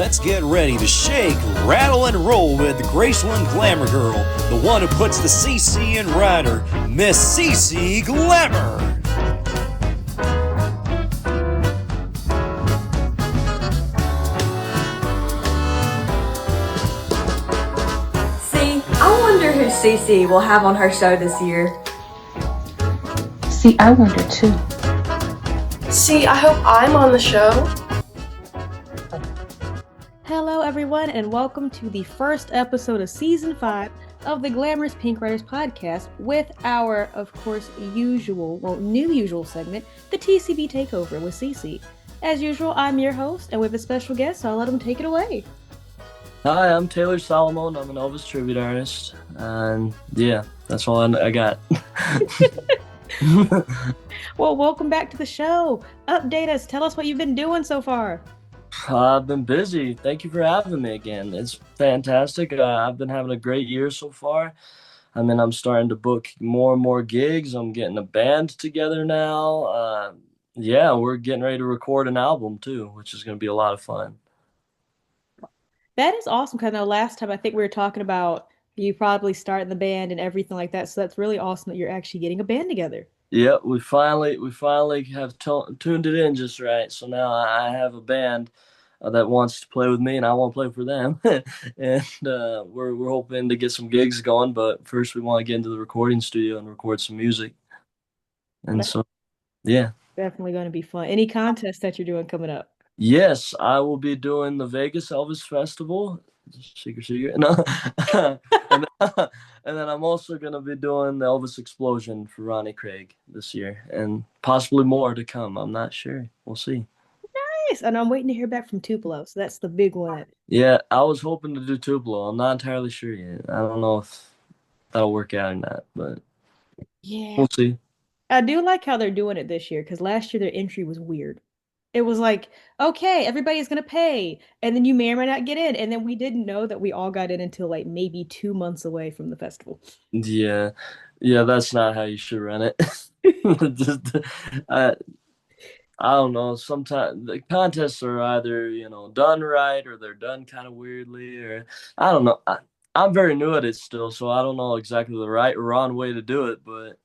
Let's get ready to shake, rattle, and roll with Graceland Glamour Girl, the one who puts the CC in rider, Miss Cece Glamour. See, I wonder who Cece will have on her show this year. See, I wonder too. See, I hope I'm on the show. Hello, everyone, and welcome to the first episode of Season 5 of the Glamorous Pink Writers podcast with our, of course, new usual segment, the TCB Takeover with Cece. As usual, I'm your host, and we have a special guest, so I'll let him take it away. Hi, I'm Taylor Salamon. I'm an Elvis tribute artist, and yeah, that's all I got. Well, welcome back to the show. Update us. Tell us what you've been doing so far. I've been busy. Thank you for having me again. It's fantastic. I've been having a great year so far. I mean, I'm starting to book more and more gigs. I'm getting a band together now. Yeah, we're getting ready to record an album too, which is going to be a lot of fun. That is awesome, because I know last time I think we were talking about you probably starting the band and everything like that, so that's really awesome that you're actually getting a band together. Yeah, we finally have tuned it in just right. So now I have a band that wants to play with me, and I want to play for them. And we're hoping to get some gigs going, but first we want to get into the recording studio and record some music. And so, yeah. Definitely going to be fun. Any contests that you're doing coming up? Yes, I will be doing the Vegas Elvis Festival. Secret. No. and, and then I'm also going to be doing the Elvis Explosion for Ronnie Craig this year, and possibly more to come. I'm not sure. We'll see. Nice. And I'm waiting to hear back from Tupelo, so that's the big one. Yeah, I was hoping to do Tupelo. I'm not entirely sure yet. I don't know if that'll work out or not, but yeah, we'll see. I do like how they're doing it this year, because last year their entry was weird. It was like, okay, everybody's gonna pay, and then you may or may not get in, and then we didn't know that we all got in until like maybe 2 months away from the festival. Yeah, that's not how you should run it. Just, I don't know. Sometimes the contests are either, done right or they're done kind of weirdly, or I don't know. I'm very new at it still, so I don't know exactly the right or wrong way to do it, but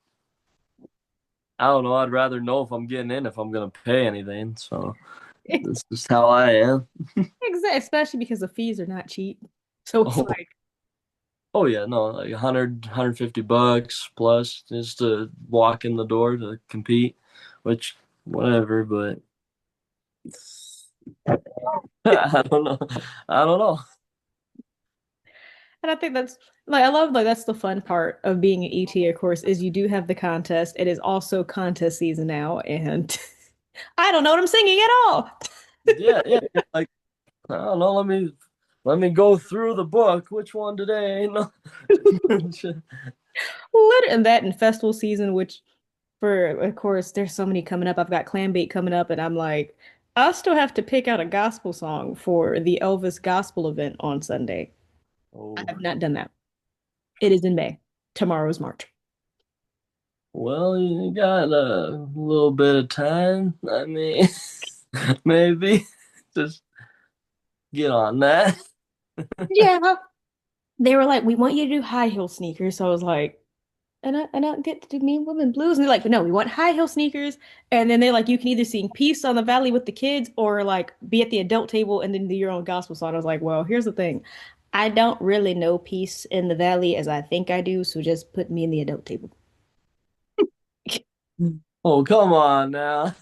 I don't know. I'd rather know if I'm getting in if I'm going to pay anything. So that's just how I am. Exactly, especially because the fees are not cheap. So it's Oh, like, oh yeah, no, like $150 plus just to walk in the door to compete, which whatever, but I don't know. I don't know. and I think that's like I love like that's the fun part of being an ET, of course, is you do have the contest. It is also contest season now, and I don't know what I'm singing at all. Yeah, like I don't know. Let me go through the book. Which one today? No. And that in festival season, which for of course there's so many coming up. I've got Clam Bake coming up, and I'm like, I still have to pick out a gospel song for the Elvis gospel event on Sunday. I Oh, have not done that. It is in May. Tomorrow is March. well, you got a little bit of time. I mean, maybe just get on that. Yeah. They were like, we want you to do high heel sneakers. So I was like, and I get to do Mean Women Blues. And they're like, but no, we want high heel sneakers. And then they're like, you can either sing Peace on the Valley with the kids or like be at the adult table and then do your own gospel song. I was like, well, here's the thing. I don't really know Peace in the Valley as I think I do. So just put me in the adult table. Oh, come on now.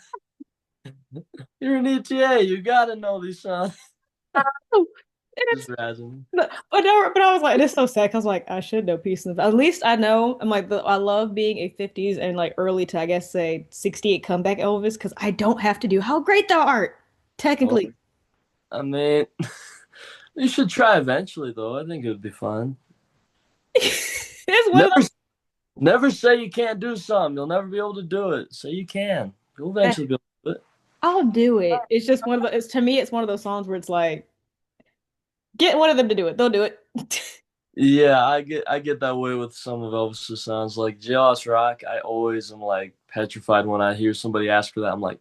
You're an ETA. You got to know these songs. Just razzing. But I was like, it's so sad. 'Cause I was like, I should know Peace in the Valley. At least I know. I'm like, I love being a 50s and like early to, I guess, say 68 comeback Elvis because I don't have to do How Great Thou Art, Well, technically. I mean, you should try eventually, though. I think it would be fun. It's one of Never, never say you can't do something. You'll never be able to do it. Say you can. You'll those. eventually be able to do it. I'll do it. It's just one of the. It's to me, it's one of those songs where it's like, get one of them to do it. They'll do it. Yeah, I get that way with some of Elvis's songs. Like Jailhouse Rock, I always am like petrified when I hear somebody ask for that. I'm like,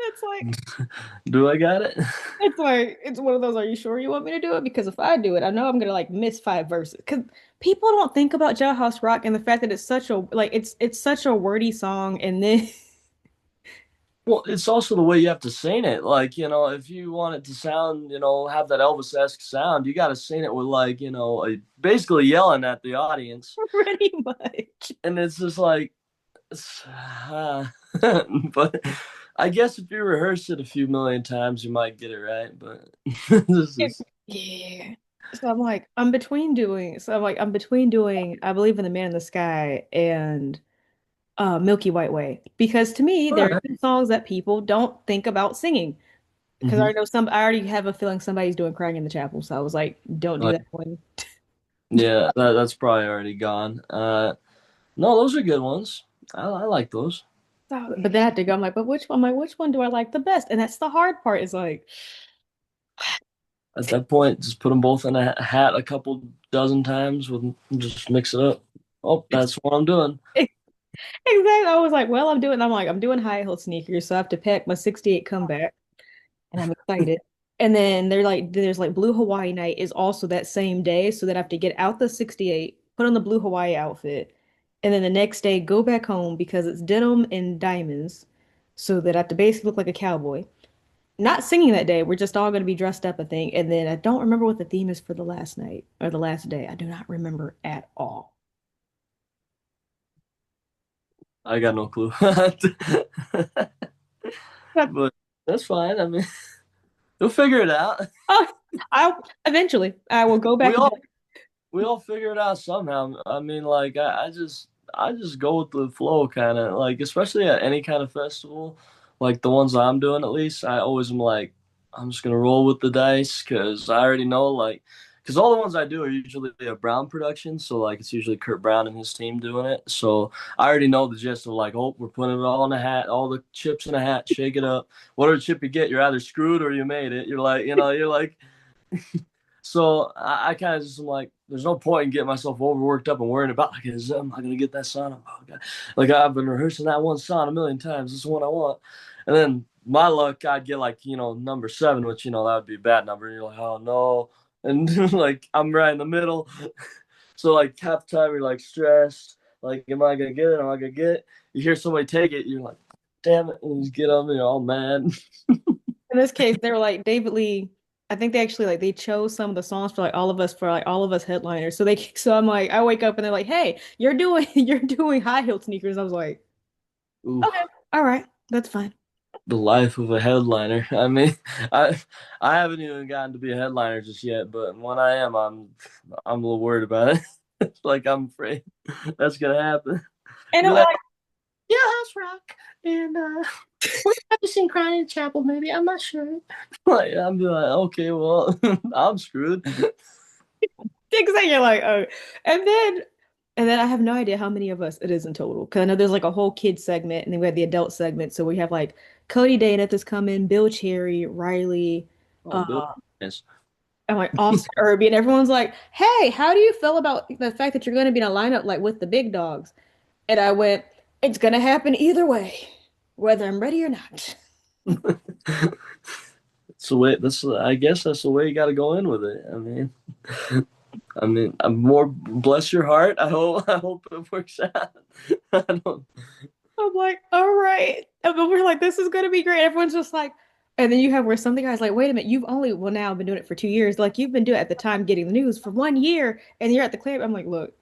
It's like Do I got it? it's one of those, are you sure you want me to do it? Because if I do it, I know I'm gonna like miss five verses. Because people don't think about Jailhouse Rock and the fact that it's such a like it's such a wordy song and then Well, it's also the way you have to sing it. Like, if you want it to sound, have that Elvis-esque sound, you got to sing it with like, basically yelling at the audience. pretty much. And it's just like, but I guess if you rehearse it a few million times, you might get it right. But this is, Yeah. So I'm between doing I Believe in the Man in the Sky and Milky White Way. Because to me, all there are right. two songs that people don't think about singing. Because Mhm. I already have a feeling somebody's doing Crying in the Chapel. So I was like, don't do Like, that one. yeah, that's probably already gone. No, those are good ones. I like those. So, but then I had to go. I'm like, but which one? I'm like, which one do I like the best? And that's the hard part. Is like, At that point, just put them both in a hat a couple dozen times with just mix it up. Oh, that's what I'm doing. exactly. I was like, well, I'm doing high heel sneakers, so I have to pack my 68 comeback, and I'm excited. And then there's like Blue Hawaii night is also that same day, so that I have to get out the 68, put on the Blue Hawaii outfit, and then the next day go back home because it's denim and diamonds, so that I have to basically look like a cowboy. Not singing that day. We're just all going to be dressed up, I think. And then I don't remember what the theme is for the last night or the last day. I do not remember at all. I got no clue. But, But that's fine. I mean, we'll figure it out. oh, I'll eventually I will go We back and all we all figure it out somehow. I mean, like I just go with the flow, kind of like, especially at any kind of festival, like the ones I'm doing at least. I always am like, I'm just gonna roll with the dice because I already know, like, because all the ones I do are usually a Brown production, so like it's usually Kurt Brown and his team doing it. So I already know the gist of like, oh, we're putting it all in a hat, all the chips in a hat, shake it up. Whatever chip you get, you're either screwed or you made it. You're like. So I kind of just am like, there's no point in getting myself overworked up and worrying about like, am I gonna get that song? Oh God. Like I've been rehearsing that one song a million times. This is what I want. And then my luck, I'd get like, number seven, which that would be a bad number. And you're like, oh no. And like I'm right in the middle. So like half the time you're like stressed. Like, am I gonna get it? Am I gonna get it? You hear somebody take it, you're like, damn it, and you get up and you're all mad. in this case they were like David Lee. I think they actually like they chose some of the songs for like all of us headliners. So I'm like I wake up and they're like, "Hey, you're doing you're doing high heel sneakers." I was like, Ooh. "Okay, all right, that's fine." The life of a headliner. I mean, I I haven't even gotten to be a headliner just yet, but when I am, I'm a little worried about it. Like I'm afraid that's gonna happen. And Be it, like, like, yeah, house rock, and we're practicing crying in chapel. Maybe I'm not sure. Like I'm be like, okay, well, I'm screwed. things that you're like, oh, and then and then I have no idea how many of us it is in total. Because I know there's like a whole kids segment, and then we have the adult segment. So we have like Cody Dana that's coming, Bill Cherry, Riley, Oh, uh, Bill. Yes. and like Oscar Irby, and everyone's like, "Hey, how do you feel about the fact that you're going to be in a lineup like with the big dogs?" And I went, "It's going to happen either way, whether I'm ready or not." That's the way. I guess that's the way you got to go in with it. I'm more bless your heart. I hope it works out. I don't. I'm like, all right. And then we're like, this is gonna be great. Everyone's just like, and then you have where some of the guys like, wait a minute, you've only well now been doing it for 2 years. Like you've been doing it at the time getting the news for 1 year, and you're at the club. I'm like, look,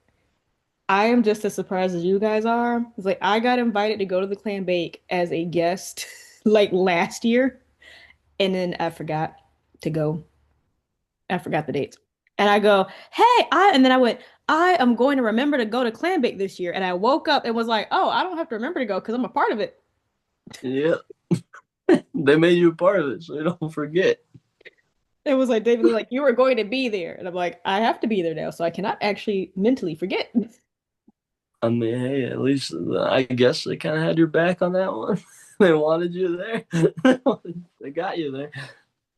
I am just as surprised as you guys are. It's like I got invited to go to the clam bake as a guest like last year, and then I forgot to go. I forgot the dates. And I go, hey, and then I went, I am going to remember to go to clam bake this year. And I woke up and was like, oh, I don't have to remember to go because I'm a part of it. Yeah, they made you a part of it, so you don't forget. It was like David Lee, like you were going to be there, and I'm like, I have to be there now, so I cannot actually mentally forget. I mean, hey, at least I guess they kind of had your back on that one. They wanted you there. They got you there.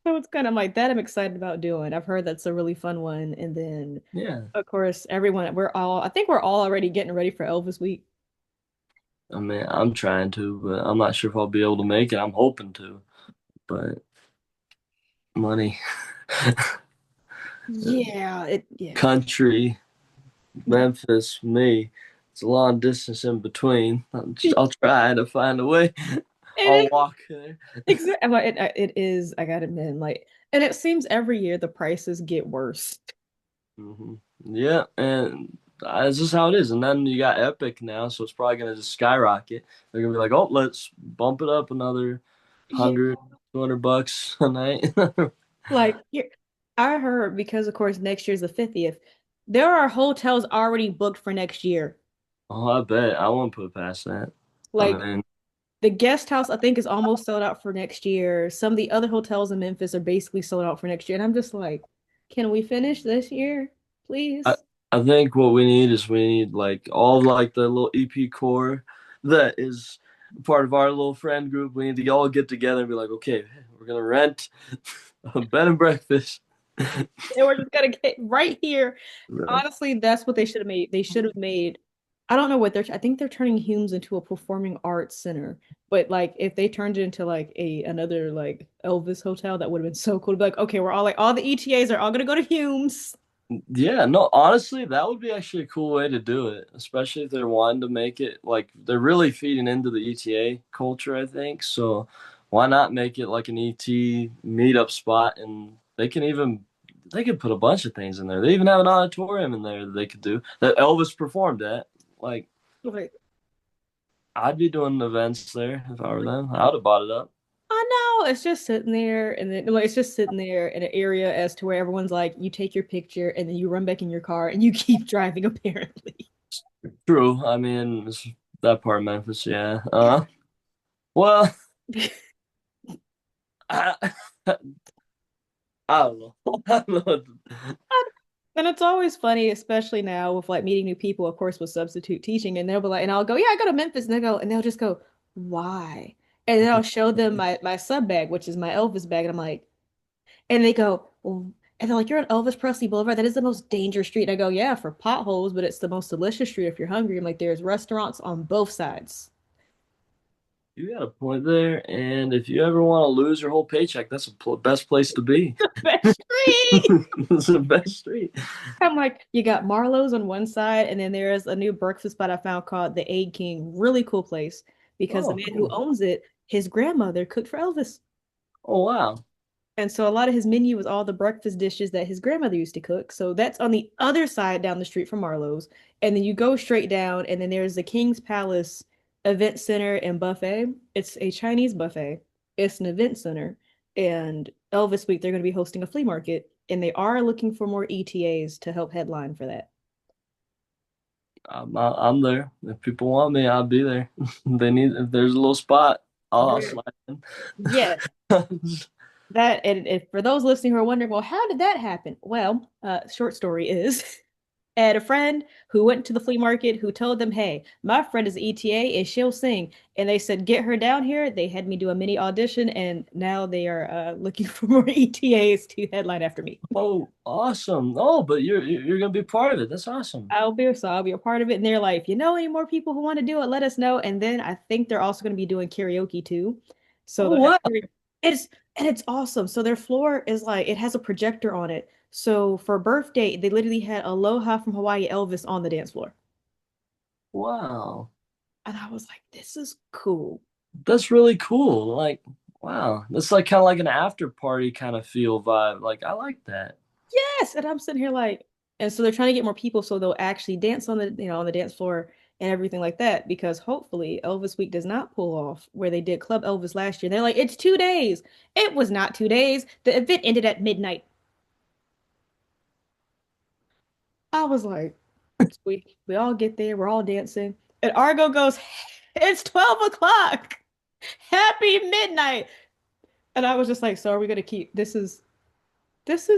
So it's kind of like that. I'm excited about doing. I've heard that's a really fun one, and then Yeah. of course everyone, I think we're all already getting ready for Elvis week. I mean, I'm trying to, but I'm not sure if I'll be able to make it. I'm hoping to, but money, Yeah. country, Memphis, me. It's a long distance in between. I'll try to find a way. I'll It is walk there. exactly. It is. I gotta admit, like, and it seems every year the prices get worse. hmm Yeah, and that's just how it is. And then you got Epic now, so it's probably gonna just skyrocket. They're gonna be like, "Oh, let's bump it up another Yeah, 100, $200 a night." like here, I heard because of course next year's the 50th. There are hotels already booked for next year. Oh, I bet I won't put past that. I Like mean, the guest house, I think, is almost sold out for next year. Some of the other hotels in Memphis are basically sold out for next year. And I'm just like, can we finish this year, I please? I think what we need is we need like all of, like the little EP core that is part of our little friend group. We need to all get together and be like, okay, we're gonna rent a bed and breakfast. And we're just gonna get right here. Honestly, that's what they should have made. They should have made. I don't know what they're. I think they're turning Humes into a performing arts center. But like, if they turned it into like a another like Elvis hotel, that would have been so cool. To be like, okay, we're all like, all the ETAs are all gonna go to Humes. Yeah, no, honestly, that would be actually a cool way to do it, especially if they're wanting to make it like they're really feeding into the ETA culture, I think. So why not make it like an ET meetup spot? And they could put a bunch of things in there. They even have an auditorium in there that they could do that Elvis performed at. Like Like, I'd be doing events there if I were them. I would have bought it up. I know it's just sitting there, and then like it's just sitting there in an area as to where everyone's like, you take your picture, and then you run back in your car, and you keep driving. Apparently, True. I mean, that part of Memphis, yeah. Well, I, I don't know. I don't know. and it's always funny, especially now with like meeting new people, of course, with substitute teaching, and they'll be like, and I'll go, yeah, I go to Memphis, and they go, and they'll just go, why? And then I'll show them my sub bag, which is my Elvis bag, and I'm like, and they go, well, and they're like, you're on Elvis Presley Boulevard. That is the most dangerous street. And I go, yeah, for potholes, but it's the most delicious street if you're hungry. I'm like, there's restaurants on both sides. You got a point there, and if you ever want to lose your whole paycheck, that's the best place to be. Best street. It's the best street. I'm like, you got Marlowe's on one side, and then there's a new breakfast spot I found called the Egg King. Really cool place because the Oh, man who cool. owns it, his grandmother cooked for Elvis. Oh, wow. And so a lot of his menu was all the breakfast dishes that his grandmother used to cook. So that's on the other side down the street from Marlowe's. And then you go straight down, and then there's the King's Palace Event Center and Buffet. It's a Chinese buffet. It's an event center. And Elvis Week, they're going to be hosting a flea market, and they are looking for more ETAs to help headline for that. I'm there. If people want me, I'll be there. They need if there's a little spot, I'll There. slide in. Yeah, that and if for those listening who are wondering, well, how did that happen? Well, short story is I had a friend who went to the flea market who told them, hey, my friend is ETA and she'll sing. And they said, get her down here. They had me do a mini audition, and now they are looking for more ETAs to headline after me. Oh, awesome. Oh, but you're gonna be part of it. That's awesome. I'll be a part of it. And they're like, if you know any more people who want to do it, let us know. And then I think they're also going to be doing karaoke too. So Oh, they'll wow. it's and it's awesome. So their floor is like it has a projector on it. So for birthday, they literally had Aloha from Hawaii Elvis on the dance floor. Wow. And I was like, this is cool. That's really cool. Like, wow. That's like kind of like an after party kind of feel vibe. Like, I like that. Yes. And I'm sitting here like, and so they're trying to get more people so they'll actually dance on on the dance floor and everything like that. Because hopefully Elvis Week does not pull off where they did Club Elvis last year. They're like, it's 2 days. It was not 2 days. The event ended at midnight. I was like, we all get there, we're all dancing. And Argo goes, it's 12 o'clock. Happy midnight. And I was just like, so are we gonna keep this is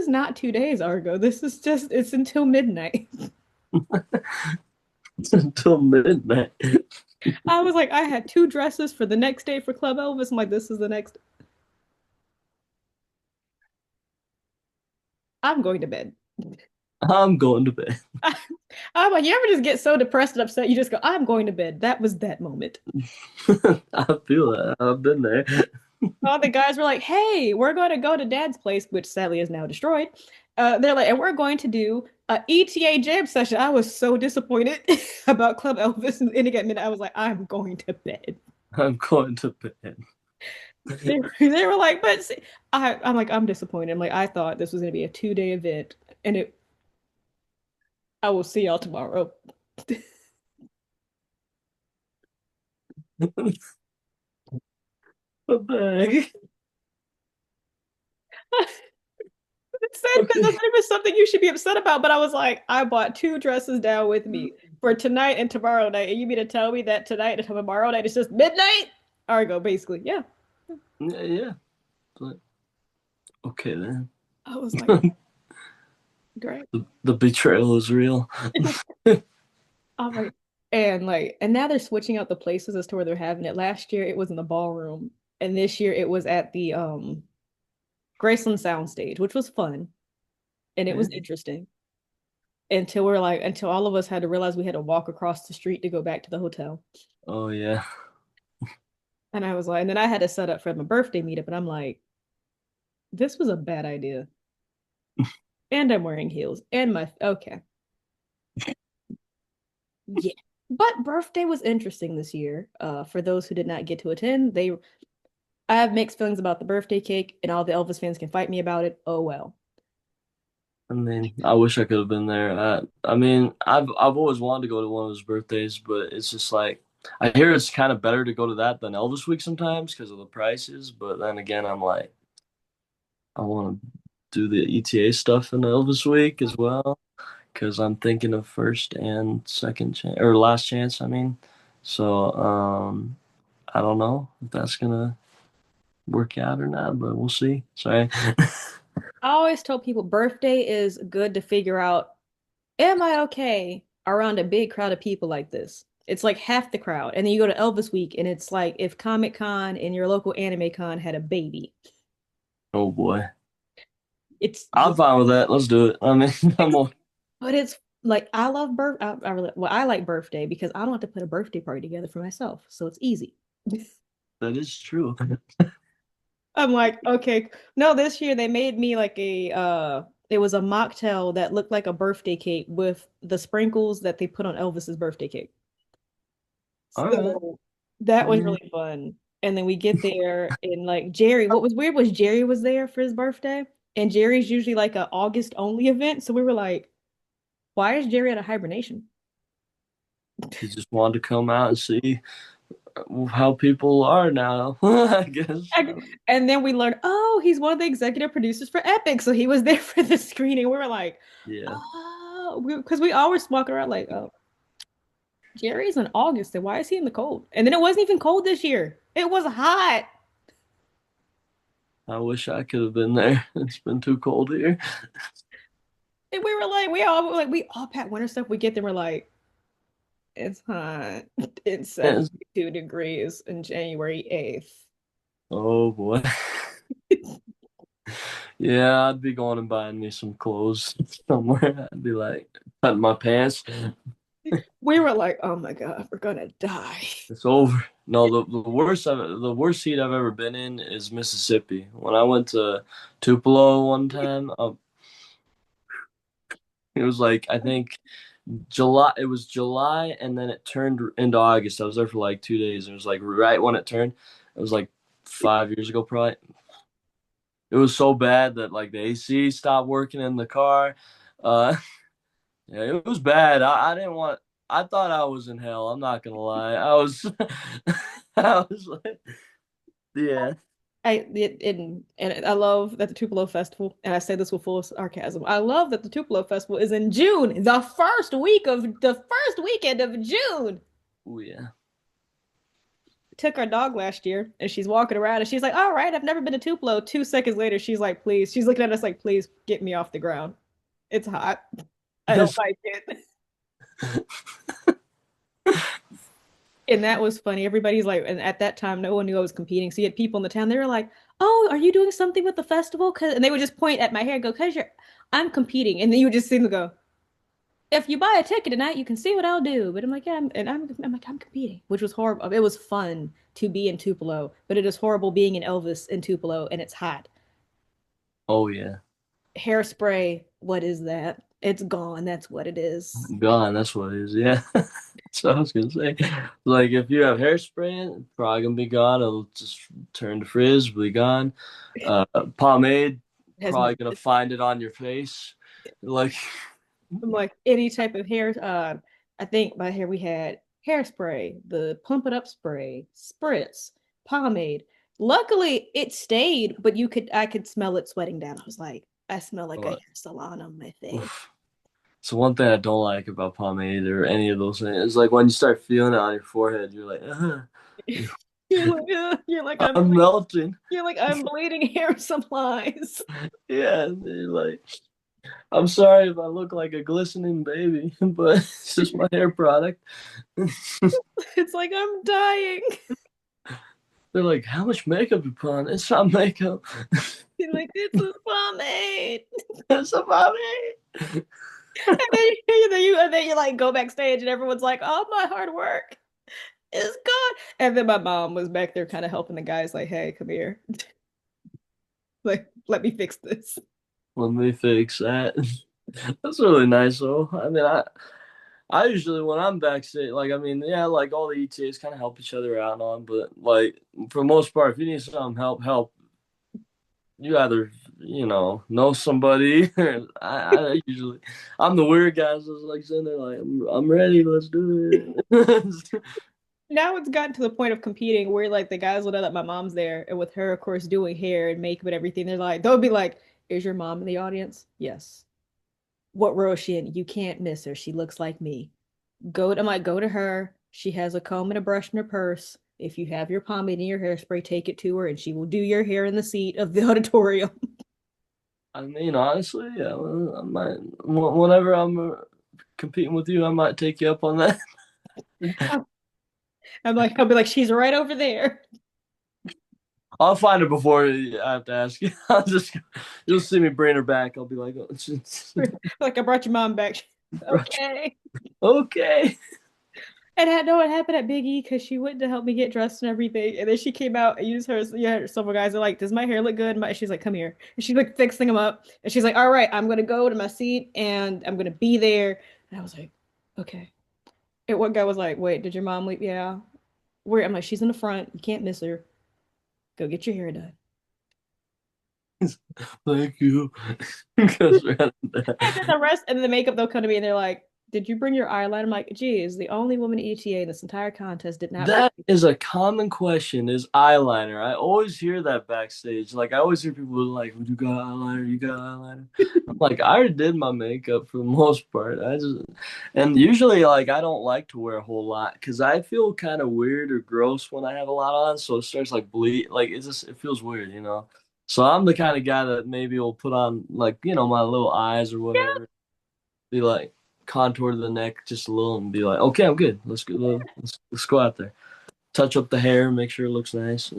not 2 days, Argo. This is just it's until midnight. Until midnight. I was like, I had two dresses for the next day for Club Elvis. I'm like, this is the next. I'm going to bed. I'm going to bed. I'm like, you ever just get so depressed and upset, you just go, I'm going to bed. That was that moment. I feel that. I've been there. All the guys were like, hey, we're going to go to Dad's place, which sadly is now destroyed. They're like, and we're going to do a ETA jam session. I was so disappointed about Club Elvis. And again, I was like, I'm going to bed. I'm going to bed. They were like, but see, I'm like, I'm disappointed. I'm like, I thought this was going to be a 2-day event, and I will see y'all tomorrow. What the heck? It's sad because that's Okay. not even something you should be upset about. But I was like, I bought 2 dresses down with me for tonight and tomorrow night. And you mean to tell me that tonight and tomorrow night is just midnight? Argo, basically. Yeah. Yeah, yeah. But, okay then. I was like, great. The betrayal is real. All right. And now they're switching out the places as to where they're having it. Last year it was in the ballroom, and this year it was at the Graceland Soundstage, which was fun and it Yeah. was interesting until all of us had to realize we had to walk across the street to go back to the hotel. Oh yeah. And I was like, and then I had to set up for my birthday meetup, and I'm like, this was a bad idea. And I'm wearing heels and my okay. Yeah. But birthday was interesting this year. For those who did not get to attend, I have mixed feelings about the birthday cake, and all the Elvis fans can fight me about it. Oh well. I mean, I wish I could have been there. I mean, I've always wanted to go to one of his birthdays, but it's just like I hear it's kind of better to go to that than Elvis Week sometimes because of the prices. But then again, I'm like, I want to do the ETA stuff in Elvis Week as well because I'm thinking of first and second chance or last chance. I mean, so I don't know if that's gonna work out or not, but we'll see. Sorry. I always tell people birthday is good to figure out, am I okay around a big crowd of people like this? It's like half the crowd. And then you go to Elvis Week, and it's like if Comic Con and your local anime con had a baby. Oh boy. It's I'm fine with that. Let's do it. I mean, I'm all, But it's like I love I really well, I like birthday because I don't have to put a birthday party together for myself. So it's easy. that is true. I'm like, okay. No, this year they made me like it was a mocktail that looked like a birthday cake with the sprinkles that they put on Elvis's birthday cake. All right. So that I was mean, really fun. And then we get there and like Jerry, what was weird was Jerry was there for his birthday. And Jerry's usually like a August only event. So we were like, why is Jerry out of hibernation? he just wanted to come out and see how people are now, I guess. And then we learned, oh, he's one of the executive producers for Epic. So he was there for the screening. We were like, Yeah. oh, because we always walk around like, oh, Jerry's in August. And why is he in the cold? And then it wasn't even cold this year. It was hot. I wish I could have been there. It's been too cold here. And we were like, we all packed winter stuff. We get there, we're like, it's hot. It's Yes. 72 degrees on January 8th. Oh boy. Yeah, I'd be going and buying me some clothes somewhere. I'd be like cutting my pants. We were like, oh my God, we're gonna die. It's over. No, the worst seat I've ever been in is Mississippi. When I went to Tupelo one time, it was like I think July. It was July, and then it turned into August. I was there for like 2 days. It was like right when it turned. It was like 5 years ago, probably. It was so bad that like the AC stopped working in the car. Uh, yeah, it was bad. I didn't want. I thought I was in hell. I'm not gonna lie. I was. I was like, yeah. And I love that the Tupelo Festival, and I say this with full sarcasm. I love that the Tupelo Festival is in June, the first weekend of June. Oh yeah. Took our dog last year, and she's walking around, and she's like, "All right, I've never been to Tupelo." 2 seconds later, she's like, "Please," she's looking at us like, "Please get me off the ground. It's hot. I don't This like it." And that was funny. Everybody's like, and at that time, no one knew I was competing. So you had people in the town. They were like, "Oh, are you doing something with the festival?" And they would just point at my hair and go, "Cause I'm competing." And then you would just see them go, if you buy a ticket tonight, you can see what I'll do. But I'm like, yeah, I'm like, I'm competing, which was horrible. It was fun to be in Tupelo, but it is horrible being in Elvis in Tupelo and it's hot. Oh yeah, Hairspray, what is that? It's gone. That's what it is. gone. That's what it is. Yeah. So I was gonna say, like, if you have hairspray, it's probably gonna be gone. It'll just turn to frizz, be gone. Uh, Pomade, It has no. probably gonna find it on your face. Like, I'm like any type of hair. I think by hair we had hairspray, the pump it up spray, spritz, pomade. Luckily, it stayed, but I could smell it sweating down. I was like, I smell like a uh, hair salon on my face. oof. So one thing I don't like about pomade or any of those things is like when you start feeling it on your forehead, you're like, You're like I'm melting. you're like I'm bleeding hair supplies. Yeah, and you're like, I'm sorry if I look like a glistening baby, but it's just my hair product. It's like I'm dying. They're like, how much makeup you put on? It's not makeup. You're like it's a pomade. It's a pomade. And then you like go backstage and everyone's like, "Oh, my hard work is gone." And then my mom was back there kind of helping the guys, like, "Hey, come here, like, let me fix this." Let me fix that. That's really nice though. I mean, I usually when I'm backstage, like I mean, yeah, like all the ETAs kind of help each other out and on, but like for the most part, if you need some help, you either know somebody. Or I usually I'm the weird guy, so it's like sitting there like I'm ready, let's do it. Now it's gotten to the point of competing where like the guys will know that my mom's there, and with her, of course, doing hair and makeup and everything, they'll be like, "Is your mom in the audience?" Yes. What row is she in? You can't miss her. She looks like me. I'm like, go to her. She has a comb and a brush in her purse. If you have your pomade and your hairspray, take it to her and she will do your hair in the seat of the auditorium. I mean, honestly, yeah, well, I might whenever I'm competing with you, I might take you up on that. I'm like, I'll be like, she's right over there. I'll find her before I have to ask you. You'll see me bring her back. I'll be like, oh, Like, I brought your mom back. Okay. okay. And I know what happened at Big E because she went to help me get dressed and everything. And then she came out and used her, yeah, several guys are like, does my hair look good? She's like, come here. And she's like fixing them up. And she's like, all right, I'm going to go to my seat and I'm going to be there. And I was like, okay. And one guy was like, wait, did your mom leave? Yeah. Where? I'm like, she's in the front. You can't miss her. Go get your hair done. Thank you. Goes right And then the rest, and then the makeup, they'll come to me and they're like, did you bring your eyeliner? I'm like, geez, the only woman ETA in this entire contest did not bring. That is a common question, is eyeliner. I always hear that backstage. Like I always hear people like, "You got eyeliner? You got eyeliner?" I'm like, I already did my makeup for the most part. And usually like I don't like to wear a whole lot because I feel kind of weird or gross when I have a lot on. So it starts like bleed. Like it feels weird, you know. So I'm the kind of guy that maybe will put on like my little eyes or whatever. Be like contour the neck just a little and be like, okay, I'm good. Let's go out there. Touch up the hair, make sure it looks nice.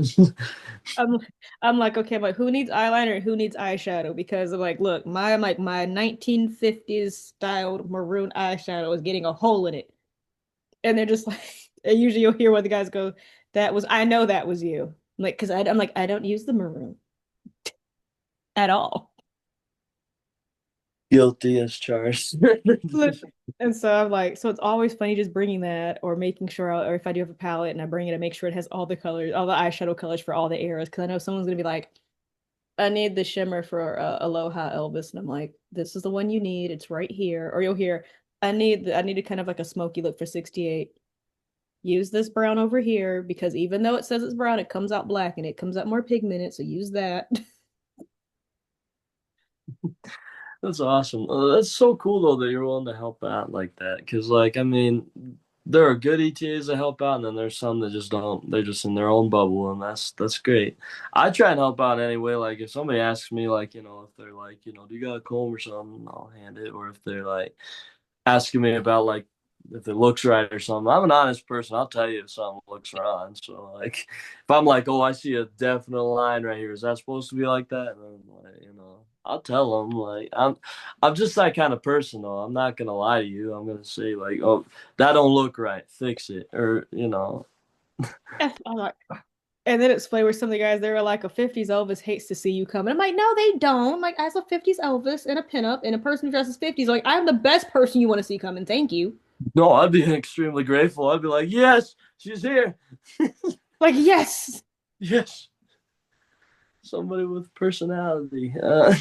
I'm, I'm like, okay, I'm like, who needs eyeliner and who needs eyeshadow? Because I'm like, look, my 1950s styled maroon eyeshadow is getting a hole in it. And they're just like, and usually you'll hear one of the guys go, I know that was you. Like, because I'm like, I don't use the maroon at all. Guilty as charged. And so I'm like, so it's always funny just bringing that or making sure, or if I do have a palette and I bring it, I make sure it has all the colors, all the eyeshadow colors for all the eras. Because I know someone's gonna be like, I need the shimmer for Aloha Elvis, and I'm like, this is the one you need. It's right here. Or you'll hear, I need a kind of like a smoky look for 68. Use this brown over here because even though it says it's brown, it comes out black and it comes out more pigmented. So use that. That's awesome. That's so cool though that you're willing to help out like that. Because like I mean, there are good ETAs that help out, and then there's some that just don't. They're just in their own bubble, and that's great. I try and help out anyway. Like if somebody asks me, like if they're like, do you got a comb or something, I'll hand it. Or if they're like asking me about like if it looks right or something. I'm an honest person. I'll tell you if something looks wrong. So like, if I'm like, oh, I see a definite line right here. Is that supposed to be like that? And I'm like, I'll tell them. Like, I'm just that kind of person. Though I'm not gonna lie to you. I'm gonna say like, oh, that don't look right. Fix it, or I'm like, and then it's funny where some of the guys they were like a 50s Elvis hates to see you coming. I'm like, no, they don't. I'm like, as a 50s Elvis and a pinup and a person who dresses 50s, like I'm the best person you want to see coming. Thank you. no, I'd be extremely grateful. I'd be like, yes, she's here. Like, yes. Yes, somebody with personality. Or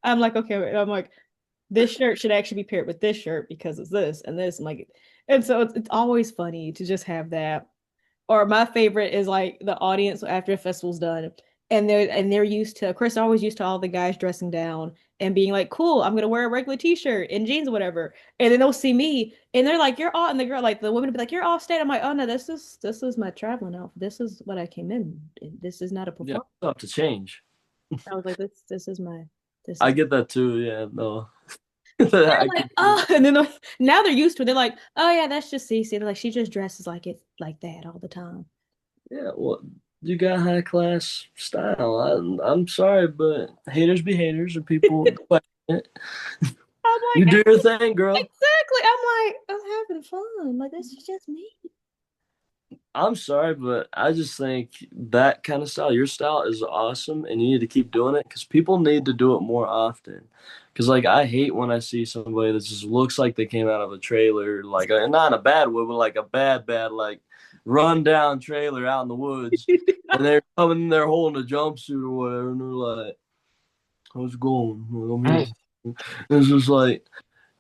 I'm like, okay, wait. I'm like, this shirt should actually be paired with this shirt because it's this and this. I'm like, and so it's always funny to just have that. Or my favorite is like the audience after the festival's done, and they're used to, of course, they're always used to all the guys dressing down and being like, cool, I'm gonna wear a regular t-shirt and jeans or whatever. And then they'll see me and they're like, you're all, and the girl, like the woman will be like, you're off state. I'm like, oh no, this is my traveling outfit. This is what I came in. This is not a Yeah, performance. I'll have to change. I was like, this is my this I is get that too. Yeah, no. they're I like, could, oh, and then now they're used to it. They're like, oh yeah, that's just Cece. They're like, she just dresses like it like that all the time. yeah, well, you got high class style. I'm sorry, but haters be haters, or people question it. I'm You like, do your thing, girl. exactly. I'm like, I'm having fun. Like, this is just me. I'm sorry, but I just think that kind of style, your style is awesome, and you need to keep doing it because people need to do it more often. Because like I hate when I see somebody that just looks like they came out of a trailer, like not in a bad way, but like a bad like run down trailer out in the woods, and they're coming in there holding a jumpsuit or whatever, and they're like, "How's it going?" Like, I'm here. It's just like,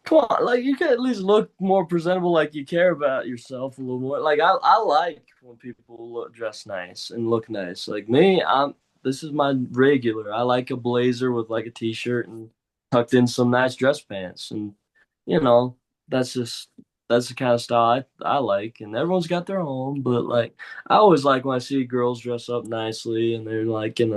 come on, like you can at least look more presentable, like you care about yourself a little more. Like I like when people dress nice and look nice. Like me, this is my regular. I like a blazer with like a t-shirt and tucked in some nice dress pants, and you know that's just that's the kind of style I like. And everyone's got their own, but like I always like when I see girls dress up nicely and they're like in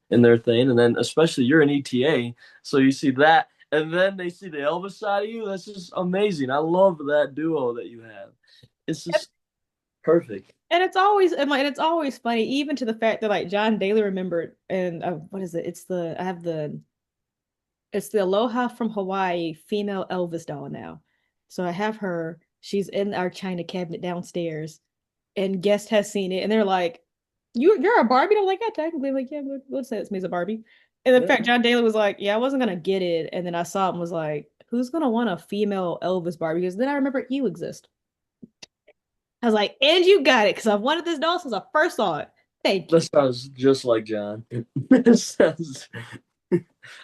their thing, and then especially you're an ETA, so you see that and then they see the Elvis side of you. That's just amazing. I love that duo that you have. It's just perfect. And it's always and like it's always funny, even to the fact that like John Daly remembered and what is it? It's the Aloha from Hawaii female Elvis doll now. So I have her. She's in our china cabinet downstairs, and guest has seen it, and they're like, You're a Barbie?" And I'm like, "Yeah, technically." I'm like, "Yeah, we'll say it's me as a Barbie." And in fact, Yeah. John Daly was like, "Yeah, I wasn't gonna get it," and then I saw it and was like, "Who's gonna want a female Elvis Barbie?" Because then I remember you exist. I was like, "And you got it," because I've wanted this doll since I first saw it. Thank That you. sounds just like John. It sounds,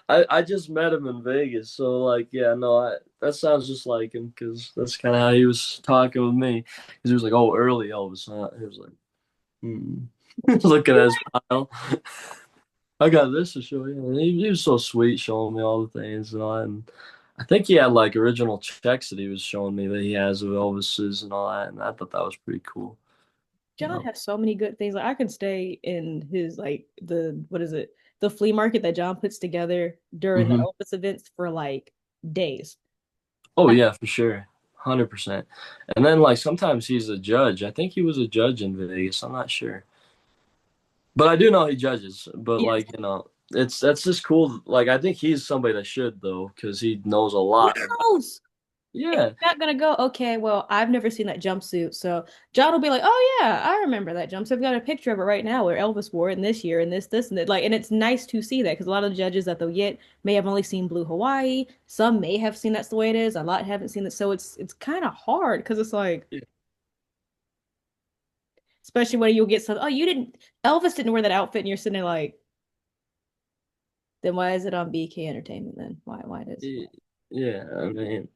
I just met him in Vegas, so like yeah, no, that sounds just like him because that's kind of how he was talking with me. Because he was like, "Oh, early Elvis," huh? He was like, hmm. Looking at his pile. I got this to show you. And he was so sweet, showing me all the things and all that. And I think he had like original checks that he was showing me that he has of Elvis's and all that. And I thought that was pretty cool. You John know. has so many good things. Like I can stay in his like the what is it? The flea market that John puts together during the Hmm. Elvis events for like days. Oh Like yeah, for sure, 100%. And then like sometimes he's a judge. I think he was a judge in Vegas. I'm not sure, but I do know he judges. But yes, like that's just cool. Like I think he's somebody that should though, because he knows a he lot about. knows. And Yeah. you're not gonna go, okay, well, I've never seen that jumpsuit. So John will be like, oh yeah, I remember that jumpsuit. I've got a picture of it right now where Elvis wore it in this year and this and that. Like, and it's nice to see that because a lot of the judges that they'll get may have only seen Blue Hawaii. Some may have seen that's the way it is. A lot haven't seen it. So it's kind of hard because it's like, Yeah. especially when you'll get some, oh, you didn't, Elvis didn't wear that outfit, and you're sitting there like, then why is it on BK Entertainment then? Why does Yeah. I mean.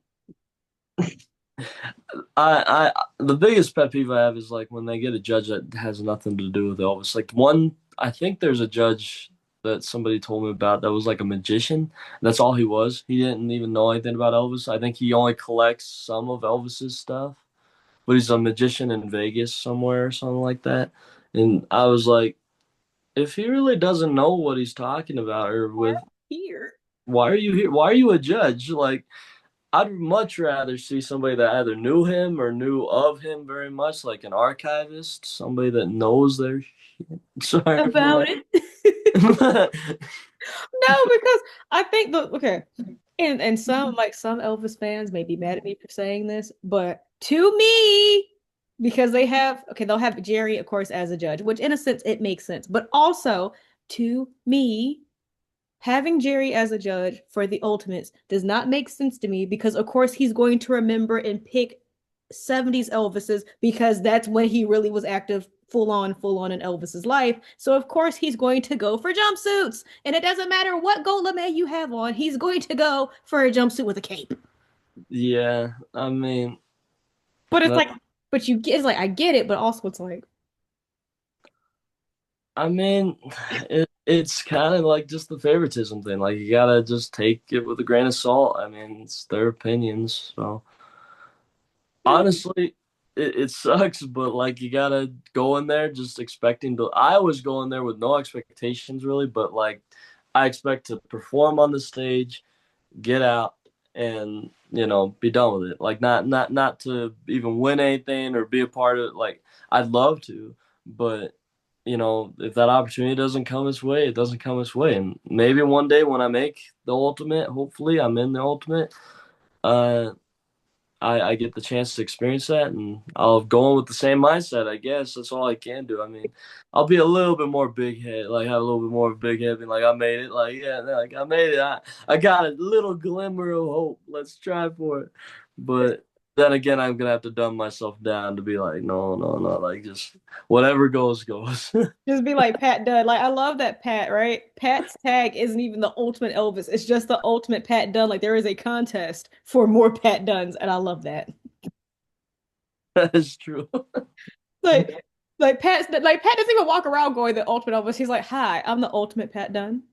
The biggest pet peeve I have is like when they get a judge that has nothing to do with Elvis. Like one, I think there's a judge that somebody told me about that was like a magician. That's all he was. He didn't even know anything about Elvis. I think he only collects some of Elvis's stuff, but he's a magician in Vegas somewhere or something like that. And I was like, if he really doesn't know what he's talking about or why with, here? why are you here? Why are you a judge? Like I'd much rather see somebody that either knew him or knew of him very much, like an archivist, somebody that knows their shit. Sorry for About it. that. No, because I think the okay, and some like some Elvis fans may be mad at me for saying this, but to me, because they have okay, they'll have Jerry, of course, as a judge, which in a sense it makes sense, but also to me, having Jerry as a judge for the Ultimates does not make sense to me because, of course, he's going to remember and pick 70s Elvises because that's when he really was active full on in Elvis's life. So, of course, he's going to go for jumpsuits. And it doesn't matter what gold lame you have on, he's going to go for a jumpsuit with a cape. Yeah, I mean, But it's that, like, but you get, it's like, I get it, but also it's like, I mean, it's kind of like just the favoritism thing. Like you gotta just take it with a grain of salt. I mean, it's their opinions. So honestly, it sucks, but like you gotta go in there just expecting to. I always go in there with no expectations really, but like I expect to perform on the stage, get out, and be done with it. Like not to even win anything or be a part of it. Like I'd love to, but if that opportunity doesn't come its way, it doesn't come its way. And maybe one day when I make the ultimate, hopefully I'm in the ultimate, uh, I get the chance to experience that, and I'll go in with the same mindset. I guess that's all I can do. I mean, I'll be a little bit more big head, like have a little bit more big head, being like I made it, like yeah, like I made it. I got a little glimmer of hope. Let's try for it. But then again, I'm gonna have to dumb myself down to be like, no, no, no, like just whatever goes, goes. just be like Pat Dunn. Like, I love that Pat, right? Pat's tag isn't even the ultimate Elvis. It's just the ultimate Pat Dunn. Like, there is a contest for more Pat Dunns, and I love that. That is true. Like, like Pat doesn't even walk around going the ultimate Elvis. He's like, "Hi, I'm the ultimate Pat Dunn."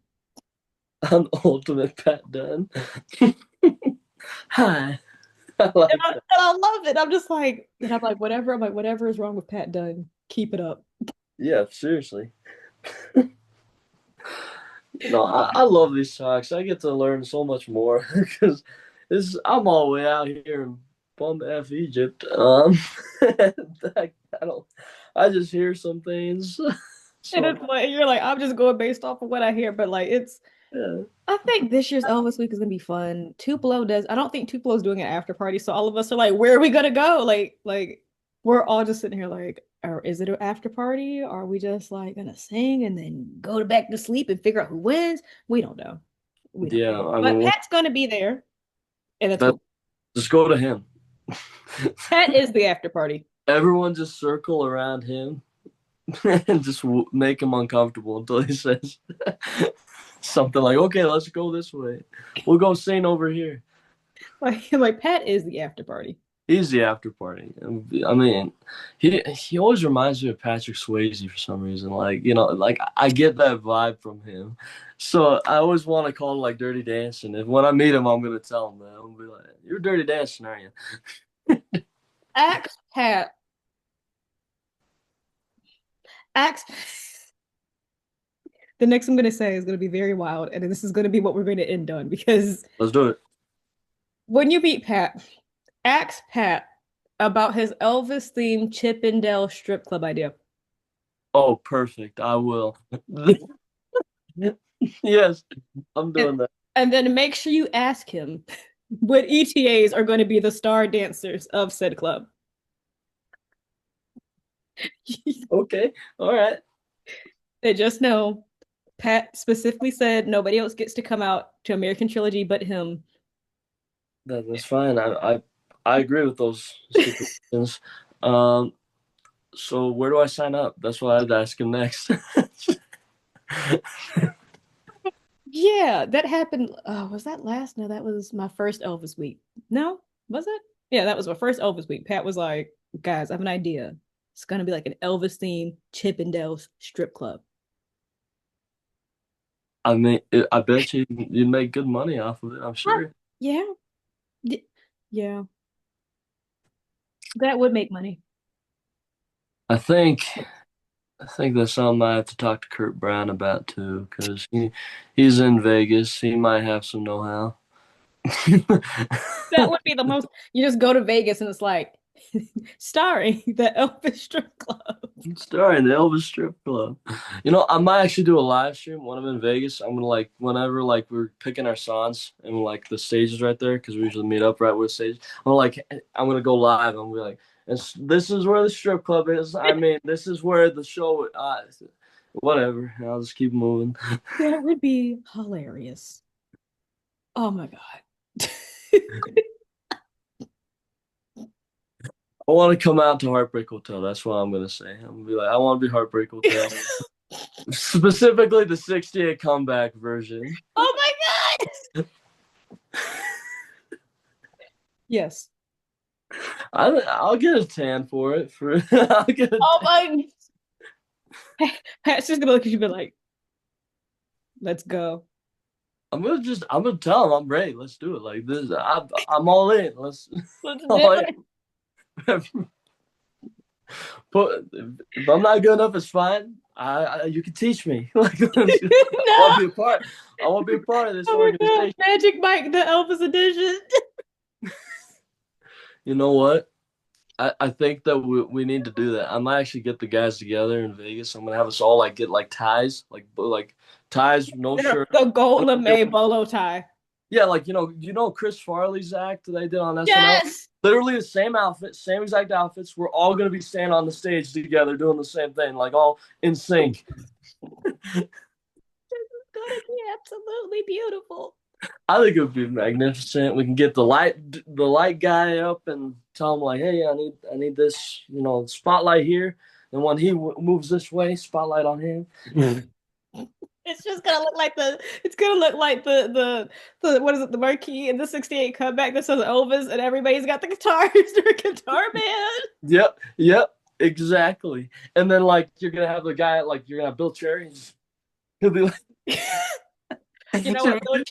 I'm the ultimate Pat Dunn. Hi. I And like I love it. I'm just like, and I'm like, whatever. I'm like, whatever is wrong with Pat Dunn, keep it up. Yeah, seriously. I love these talks. I get to learn so much more because I'm all the way out here in bum F Egypt. I don't. I just hear some things. And So it's like you're like, I'm just going based off of what I hear, but like it's yeah, I think this year's Elvis week is gonna be fun. Tupelo does. I don't think Tupelo's doing an after party, so all of us are like, where are we gonna go? Like we're all just sitting here like, or is it an after party? Are we just like gonna sing and then go to back to sleep and figure out who wins? We don't know. We don't yeah. know. I But mean, Pat's gonna be there, and that's that cool. just go to him. Pat is the after party. Everyone just circle around him and just make him uncomfortable until he says something like, "Okay, let's go this way. We'll go sing over here." Like Pat is the after party. He's the after party. I mean, he always reminds me of Patrick Swayze for some reason. Like like I get that vibe from him. So I always want to call him like Dirty Dancing. If when I meet him, I'm gonna tell him that. I'm gonna be like, "You're Dirty Dancing, aren't you?" Axe Pat. Axe. The next I'm gonna say is gonna be very wild, and this is gonna be what we're going to end on because Let's do it. when you meet Pat, ask Pat about his Elvis themed Chippendale strip club idea. Oh, perfect. I will. Yes, I'm And, doing that. and then make sure you ask him what ETAs are going to be the star dancers of said club. Okay. All right. They just know Pat specifically said nobody else gets to come out to American Trilogy but him. That's fine. I agree with those stipulations. Um, so where do I sign up? That's what I'd ask him next. Yeah, that happened. Was that last? No, that was my first Elvis week. No, was it? Yeah, that was my first Elvis week. Pat was like, guys, I have an idea. It's gonna be like an Elvis themed Chippendales strip club. I mean, I bet you make good money off of it. I'm sure. Yeah. Yeah. That would make money. I think I think that's something I have to talk to Kurt Brown about too, because he's in Vegas. He might have some know-how. That would be the most. You just go to Vegas and it's like starring the Elvis Strip Club. Starring the Elvis Strip Club. I might actually do a live stream when I'm in Vegas. I'm gonna like whenever like we're picking our songs and like the stage is right there because we usually meet up right where the stage. I'm gonna go live. I'm gonna be like, this is where the strip club is. I mean, this is where the show. Whatever. I'll just keep moving. That would be hilarious. Oh my God. I want to come out to Heartbreak Hotel. That's what I'm gonna say. I'm gonna be like, I want to be Heartbreak Hotel, specifically the 68 comeback version. Oh my God. Yes. I'll get a tan for it. I'll get a Oh tan. my. Pat's just gonna look at you and be like, let's go. I'm gonna tell him I'm ready. Let's do it. Like this, I'm all in. Let's Let's do all in. it. But if I'm not good enough, it's fine. You can teach me. Like I want No. to be a part. I want to be a part of this Oh my God. organization. Magic Mike, the Elvis edition. You know what? I think that we need to do that. I might actually get the guys together in Vegas. I'm gonna have us all like get like ties, like ties, no shirt. The gold lame bolo tie. Yeah, like Chris Farley's act that they did on SNL. Yes. Literally the same outfit, same exact outfits. We're all gonna be standing on the stage together doing the same thing, like all in sync. This is gonna be absolutely beautiful. I think it would be magnificent. We can get the light guy up and tell him like, hey, I need this, spotlight here. And when he moves this way, spotlight on him. It's just gonna look like the what is it, the marquee in the 68 comeback that says Elvis and everybody's got the guitars. They're a guitar man. Yep, exactly. And then like you're gonna have the guy like you're gonna have Bill Cherry. He'll be like, You know what?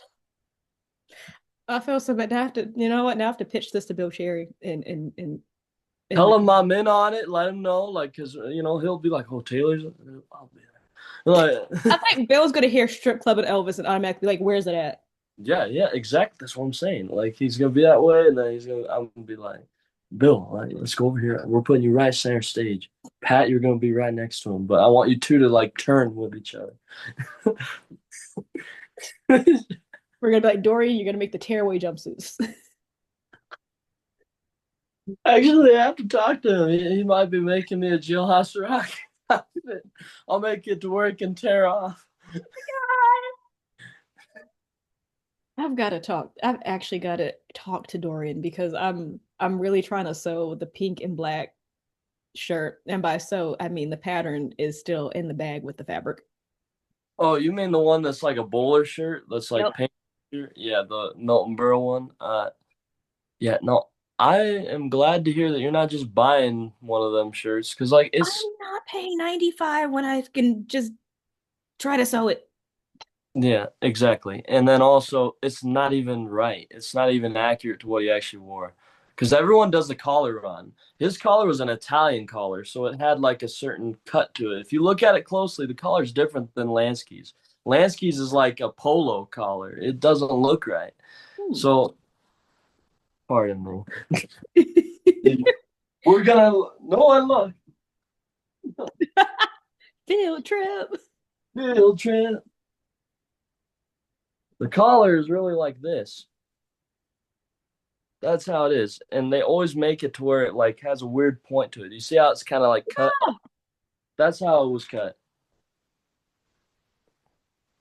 I feel so bad. Now I have to, you know what? Now I have to pitch this to Bill Cherry and tell him I'm in on it. Let him know, like, because he'll be like, "Oh, Taylor's, I'll be there." Like, I think Bill's gonna hear strip club and Elvis and automatically be like, "Where's it at?" yeah, exactly. That's what I'm saying. Like, he's gonna be that way, and then I'm gonna be like, "Bill, like, let's go over here. We're putting you right center stage. Pat, you're gonna be right next to him, but I want you two to like turn with each other." We're gonna be like, Dorian, you're gonna make the tearaway jumpsuits. Actually, I have to talk to him. He might be making me a jailhouse rock. I'll make it to work and tear off. I've actually got to talk to Dorian because I'm really trying to sew the pink and black shirt, and by sew I mean the pattern is still in the bag with the fabric. Oh, you mean the one that's like a bowler shirt? That's like Yep. pink shirt? Yeah, the Milton Berle one. Yeah, no. I am glad to hear that you're not just buying one of them shirts because like I'm it's not paying 95 when I can just try to sew it. yeah, exactly. And then also it's not even right. It's not even accurate to what he actually wore. Because everyone does the collar run. His collar was an Italian collar, so it had like a certain cut to it. If you look at it closely, the collar is different than Lansky's. Lansky's is like a polo collar. It doesn't look right. So, pardon me. We're gonna no one look. Field trip. Field trip. The collar is really like this. That's how it is. And they always make it to where it like has a weird point to it. You see how it's kind of like cut? That's how it was cut.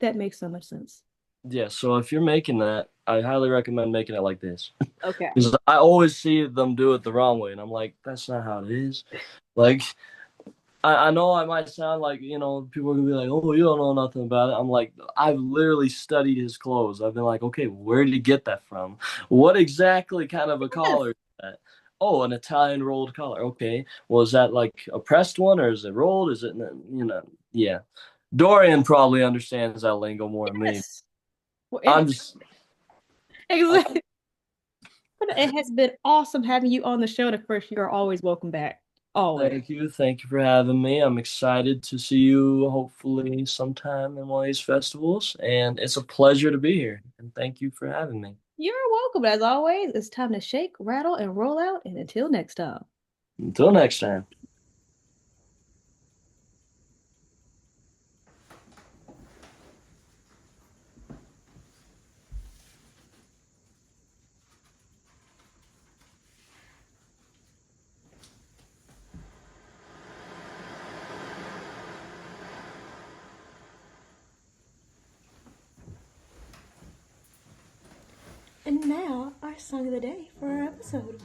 That makes so much sense. Yeah, so if you're making that, I highly recommend making it like this. Okay. Because I always see them do it the wrong way, and I'm like, that's not how it is. Like, I know I might sound like, people are gonna be like, oh, you don't know nothing about it. I'm like, I've literally studied his clothes. I've been like, okay, where did he get that from? What exactly kind of a collar is that? Oh, an Italian rolled collar. Okay. Well, is that like a pressed one or is it rolled? Is it, yeah. Dorian probably understands that lingo more than me. Yes. Well, I'm just, exactly. It has been awesome having you on the show. And of course, you are always welcome back. Always. thank you for having me. I'm excited to see you hopefully sometime in one of these festivals, and it's a pleasure to be here. And thank you for having me. You're welcome. As always, it's time to shake, rattle, and roll out. And until next time. Until next time. And now, our song of the day for our episode.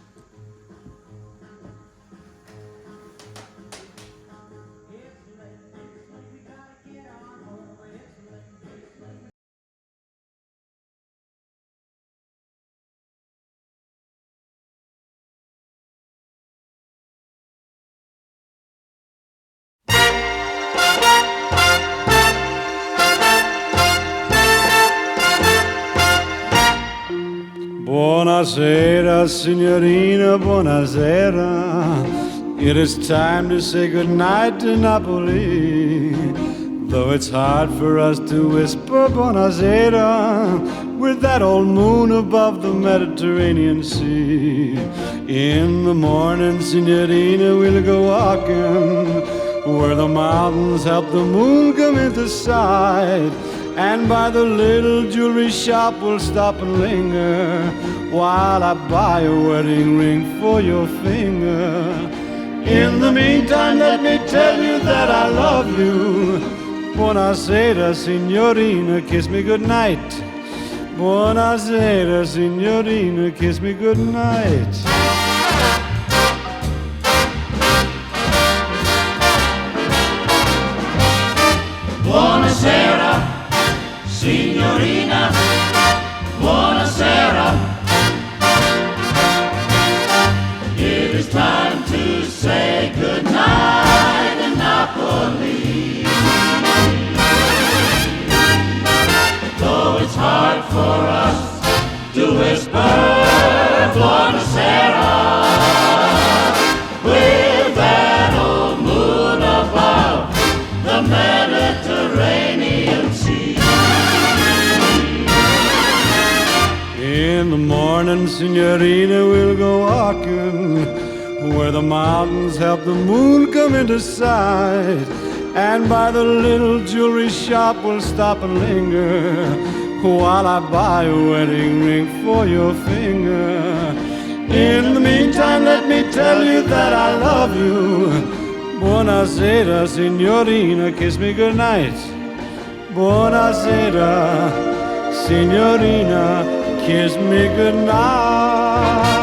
Buonasera, signorina, buonasera. It is time to say goodnight to Napoli. Though it's hard for us to whisper buonasera with that old moon above the Mediterranean Sea. In the morning, signorina, we'll go walking where the mountains help the moon come into sight. And by the little jewelry shop we'll stop and linger while I buy a wedding ring for your finger. In the meantime, let me tell you that I love you. Buonasera, signorina, kiss me goodnight. Buonasera, signorina, kiss me goodnight. Buonasera, signorina, buonasera. It is time to say goodnight in Napoli. Though it's hard for us to whisper buonasera with that old moon above the Mediterranean Sea. In the morning, signorina, we'll go walking where the mountains help the moon come into sight. And by the little jewelry shop we'll stop and linger while I buy a wedding ring for your finger. In the meantime, let me tell you that I love you. Buonasera, signorina, kiss me goodnight. Buonasera, signorina, kiss me goodnight.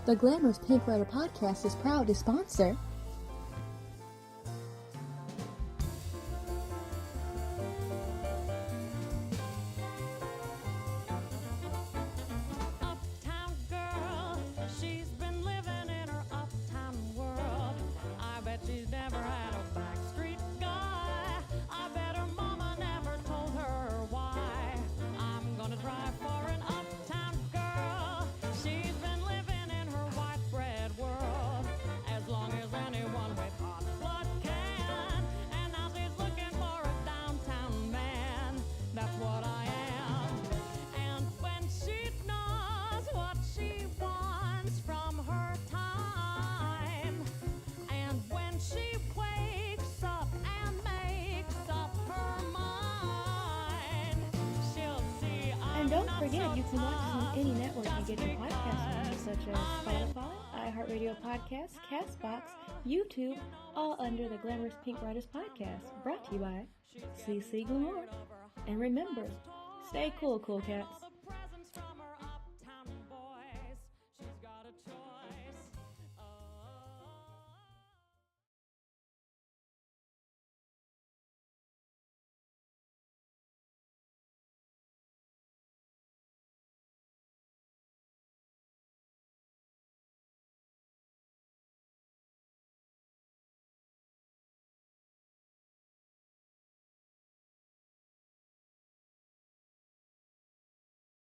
The Glamorous Pink Rider podcast is proud to sponsor Uptown girl, she's been living in her uptown world. I bet she's never had a backstreet guy. I bet her mama never told her why. I'm gonna try for an uptown girl. She's been living in her white bread world as long as anyone with hot blood can. And now she's looking for a downtown man. That's what I am. And when she knows what she wants from her time, and when she wakes up and makes up her mind, she'll see I'm And don't not forget, so you can watch us on any network you just get your podcasts on, because such as I'm in Spotify, iHeartRadio Podcasts, Castbox, YouTube, all under the Glamorous Pink Riders podcast, brought to you by Cece Glamour. And remember, stay cool, cool cats.